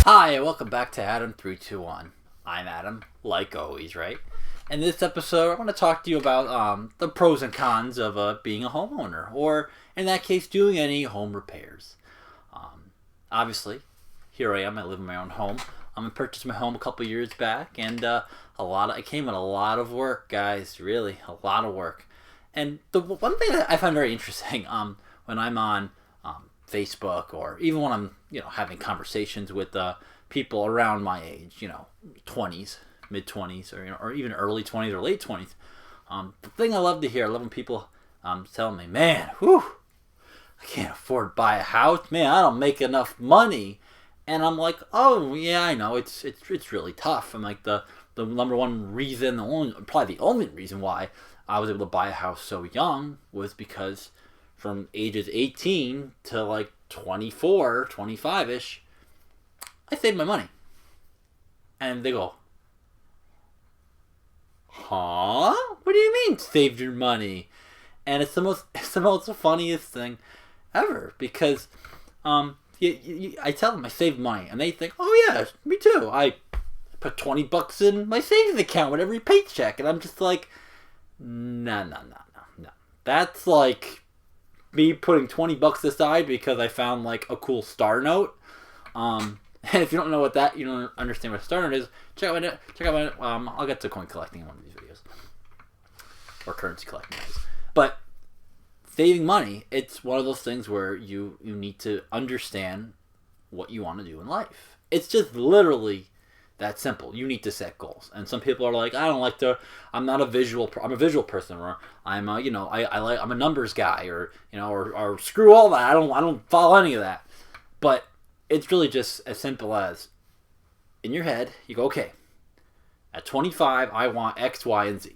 Hi, and welcome back to Adam321. I'm Adam, like always, right? In this episode, I want to talk to you about the pros and cons of being a homeowner, or in that case, doing any home repairs. Obviously, here I am. I live in my own home. I purchased my home a couple years back, and it came with a lot of work, guys. Really, a lot of work. And the one thing that I find very interesting, when I'm on Facebook, or even when I'm having conversations with people around my age, 20s, mid 20s, or even early 20s or late 20s. The thing I love to hear, I love when people tell me, man, I can't afford to buy a house, man, I don't make enough money. And I'm like, oh yeah, I know, it's really tough. I'm like, the number one reason, probably the only reason why I was able to buy a house so young was because from ages 18 to like 24, 25-ish, I saved my money. And they go, huh? What do you mean saved your money? And it's the most funniest thing ever, because I tell them I saved money, and they think, oh yeah, me too. I put $20 in my savings account with every paycheck, and I'm just like, no. That's like me putting $20 aside because I found like a cool star note. And if you don't know what that, you don't understand what a star note is, check out my I'll get to coin collecting in one of these videos, or currency collecting, but saving money, it's one of those things where you need to understand what you want to do in life. It's just literally that simple. You need to set goals. And some people are like, I'm not a visual, I'm a visual person, or I'm I'm a numbers guy, or screw all that. I don't follow any of that. But it's really just as simple as, in your head, you go, okay, at 25, I want X, Y, and Z.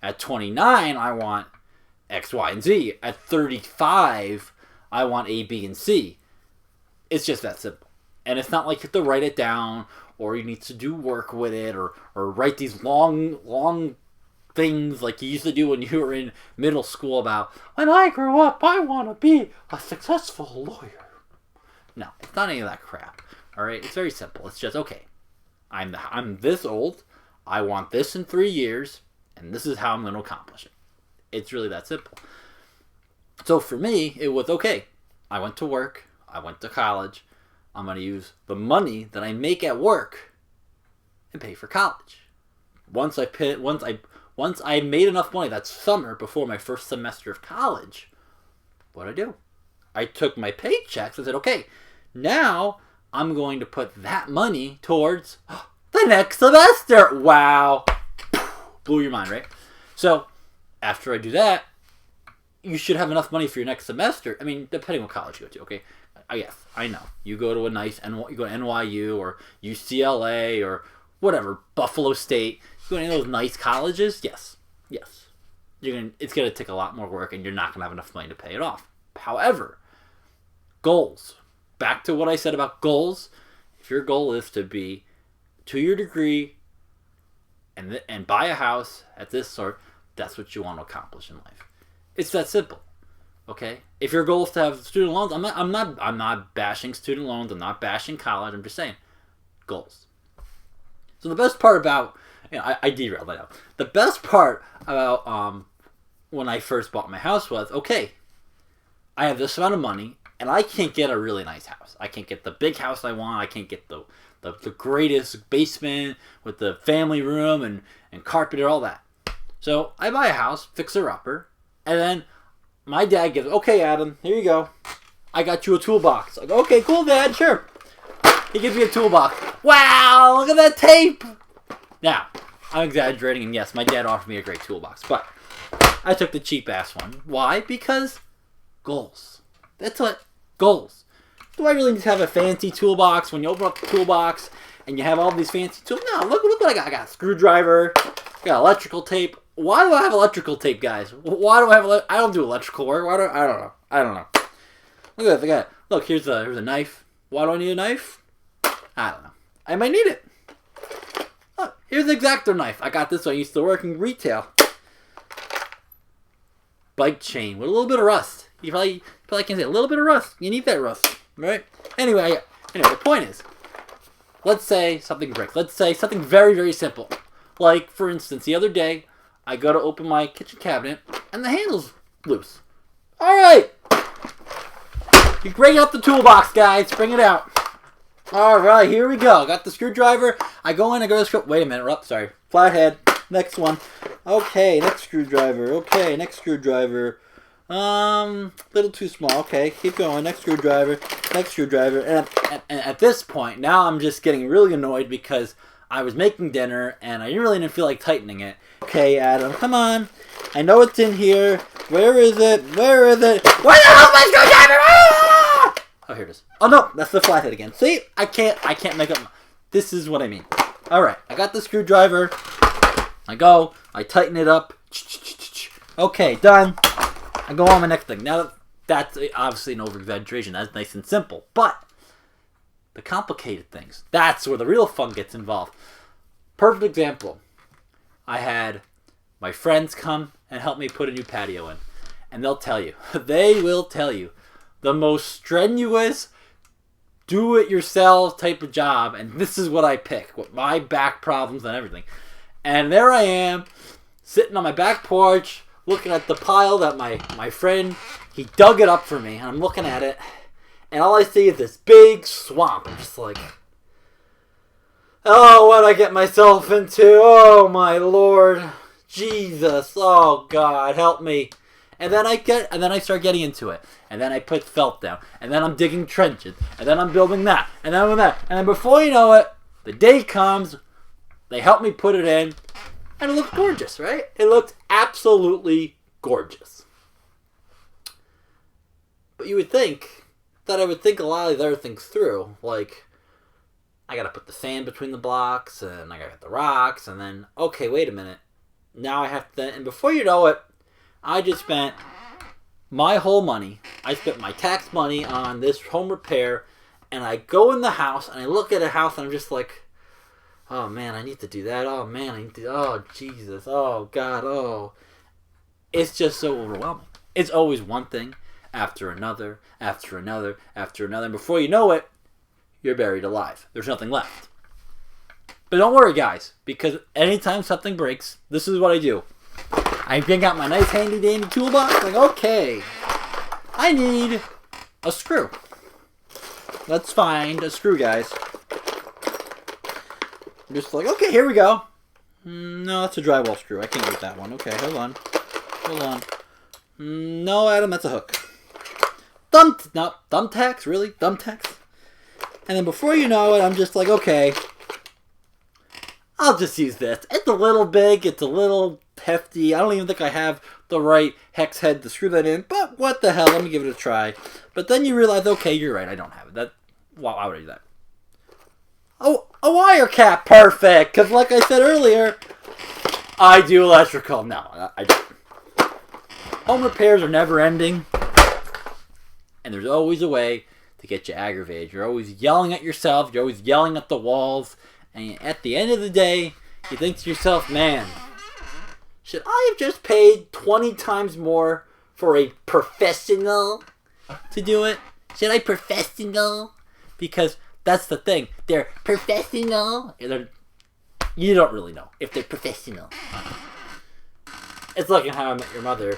At 29, I want X, Y, and Z. At 35, I want A, B, and C. It's just that simple. And it's not like you have to write it down, or you need to do work with it, or write these long things like you used to do when you were in middle school about, when I grow up, I want to be a successful lawyer. No, it's not any of that crap. All right, it's very simple. It's just, okay, I'm this old, I want this in 3 years, and this is how I'm going to accomplish it. It's really that simple. So for me, it was, okay, I went to work, I went to college, I'm going to use the money that I make at work and pay for college. Once I made enough money that summer before my first semester of college, what did I do? I took my paychecks and said, okay, now I'm going to put that money towards the next semester. Wow. Blew your mind, right? So after I do that, you should have enough money for your next semester. I mean, depending on what college you go to, okay? Yes, I know. You go to you go to NYU or UCLA or whatever, Buffalo State. You go to any of those nice colleges. Yes. It's gonna take a lot more work, and you're not gonna have enough money to pay it off. However, goals. Back to what I said about goals. If your goal is to be 2-year degree and buy a house at this sort, that's what you want to accomplish in life. It's that simple. Okay? If your goal is to have student loans, I'm not bashing student loans, I'm not bashing college, I'm just saying goals. So the best part about, I derailed that out. The best part about when I first bought my house was, okay, I have this amount of money, and I can't get a really nice house. I can't get the big house I want. I can't get the greatest basement with the family room and carpet and all that. So I buy a house, fixer-upper, and then my dad gives, okay, Adam, here you go. I got you a toolbox. I go, okay, cool, Dad, sure. He gives me a toolbox. Wow, look at that tape. Now, I'm exaggerating, and yes, my dad offered me a great toolbox, but I took the cheap-ass one. Why? Because goals. That's what, goals. Do I really need to have a fancy toolbox when you open up the toolbox and you have all these fancy tools? No, look what I got. I got a screwdriver, I got electrical tape. Why do I have electrical tape, guys? Why do I have I don't do electrical work. I don't know. Look at that. Look, here's a knife. Why do I need a knife? I don't know. I might need it. Look, here's an X-Acto knife. I got this when I used to work in retail. Bike chain with a little bit of rust. You probably can say a little bit of rust. You need that rust, right? Anyway, the point is, let's say something breaks. Let's say something very, very simple. Like, for instance, the other day, I go to open my kitchen cabinet, and the handle's loose. Alright! You bring up the toolbox, guys. Bring it out. Alright, here we go. Got the screwdriver. I go in, I go to the screw... Wait a minute. Oh, sorry. Flathead. Next one. Okay, next screwdriver. Okay, next screwdriver. Little too small. Okay, keep going. Next screwdriver. Next screwdriver. And at this point, now I'm just getting really annoyed because I was making dinner and I really didn't feel like tightening it. Okay, Adam, come on. I know it's in here. Where is it? Where is it? Where the hell's my screwdriver? Ah! Oh, here it is. Oh no, that's the flathead again. See, I can't make up. This is what I mean. All right, I got the screwdriver. I go, I tighten it up. Okay, done. I go on the next thing. Now that's obviously an over-exaggeration. That's nice and simple. But the complicated things, that's where the real fun gets involved. Perfect example. I had my friends come and help me put a new patio in. And they'll tell you, they will tell you, the most strenuous, do-it-yourself type of job. And this is what I pick, with my back problems and everything. And there I am, sitting on my back porch, looking at the pile that my friend, he dug it up for me. And I'm looking at it, and all I see is this big swamp. I'm just like, oh, what did I get myself into? Oh, my Lord. Jesus. Oh, God, help me. And then I start getting into it. And then I put felt down. And then I'm digging trenches. And then I'm building that. And then that. And then before you know it, the day comes, they help me put it in. And it looked gorgeous, right? It looked absolutely gorgeous. But you would think that I would think a lot of these other things through. Like, I gotta put the sand between the blocks, and I gotta get the rocks, and then, okay, wait a minute. Now I have to, and before you know it, I just spent my whole money. I spent my tax money on this home repair, and I go in the house, and I look at a house, and I'm just like, oh man, I need to do that. Oh man, I need to, oh Jesus, oh God, oh. It's just so overwhelming. It's always one thing after another, after another, after another. And before you know it, you're buried alive. There's nothing left. But don't worry, guys, because anytime something breaks, this is what I do. I bring out my nice handy dandy toolbox, like, okay, I need a screw. Let's find a screw, guys. I'm just like, okay, here we go. No, that's a drywall screw. I can't use that one. Okay, hold on. Hold on. No, Adam, that's a hook. Thumbtacks? Really? Thumbtacks? And then before you know it, I'm just like, okay, I'll just use this. It's a little big. It's a little hefty. I don't even think I have the right hex head to screw that in. But what the hell? Let me give it a try. But then you realize, okay, you're right. I don't have it. Why would I do that? Oh, a wire cap. Perfect. Because like I said earlier, I do electrical. No, I don't. Home repairs are never ending. And there's always a way to get you aggravated. You're always yelling at yourself. You're always yelling at the walls. And at the end of the day, you think to yourself, man, should I have just paid 20 times more for a professional to do it? Should I professional? Because that's the thing. They're professional. You don't really know if they're professional. It's like in How I Met Your Mother.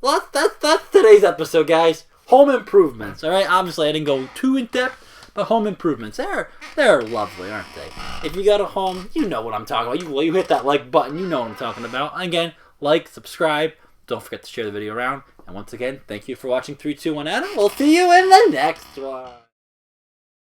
Well, that's today's episode, guys. Home improvements, all right? Obviously, I didn't go too in-depth, but home improvements, they're lovely, aren't they? If you got a home, you know what I'm talking about. You hit that like button, you know what I'm talking about. Again, like, subscribe. Don't forget to share the video around. And once again, thank you for watching 3, 2, 1 Adam. We'll see you in the next one.